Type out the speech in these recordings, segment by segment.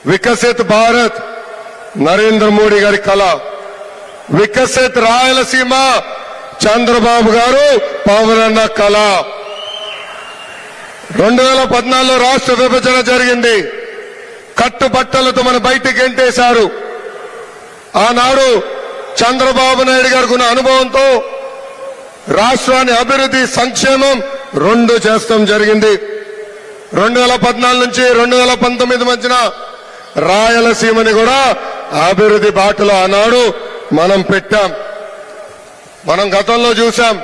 వికసిత్ భారత్ నరేంద్ర మోడీ గారి కళ, వికసిత్ రాయలసీమ చంద్రబాబు గారు పవనన్న కళ. 2014లో రాష్ట్ర విభజన జరిగింది. కట్టుబట్టలతో మన బయటికి గెంటేశారు. ఆనాడు చంద్రబాబు నాయుడు గారికి ఉన్న అనుభవంతో రాష్ట్రాన్ని అభివృద్ధి సంక్షేమం రెండు చేస్తాం జరిగింది. 2014 నుంచి 2019 మధ్యన రాయలసీమని కూడా అభివృద్ధి బాటలో ఆనాడు మనం పెట్టాం. మనం గతంలో చూశాం,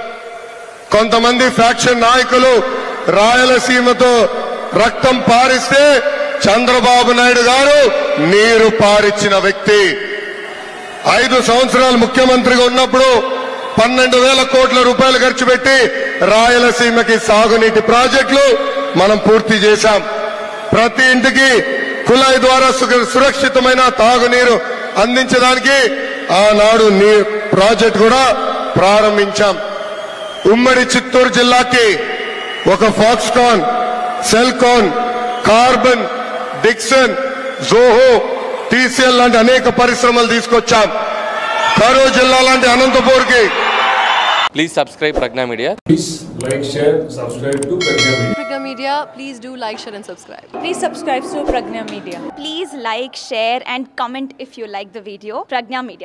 కొంతమంది ఫ్యాక్షన్ నాయకులు రాయలసీమతో రక్తం పారిస్తే చంద్రబాబు నాయుడు గారు నీరు పారిచ్చిన వ్యక్తి. 5 సంవత్సరాలు ముఖ్యమంత్రిగా ఉన్నప్పుడు 12,000 కోట్ల రూపాయలు ఖర్చు పెట్టి రాయలసీమకి సాగునీటి ప్రాజెక్టులు మనం పూర్తి చేశాం. ప్రతి ఇంటికి కుళాయి ద్వారా సురక్షితమైన తాగునీరు అందించడానికి ఆనాడు ప్రాజెక్టు కూడా ప్రారంభించాం. ఉమ్మడి చిత్తూరు జిల్లాకి ఒక Foxconn, Celkon, carbon, Dixon, Zoho, TCL లాంటి అనేక పరిశ్రమలు తీసుకొచ్చాం. కరూరు జిల్లా లాంటి అనంతపూర్కి. Please subscribe Pragna Media. Please like, share, subscribe to Pragna Media. Pragna Media, please do like, share and subscribe. Please subscribe to Pragna Media. Please like, share and comment if you like the video. Pragna Media.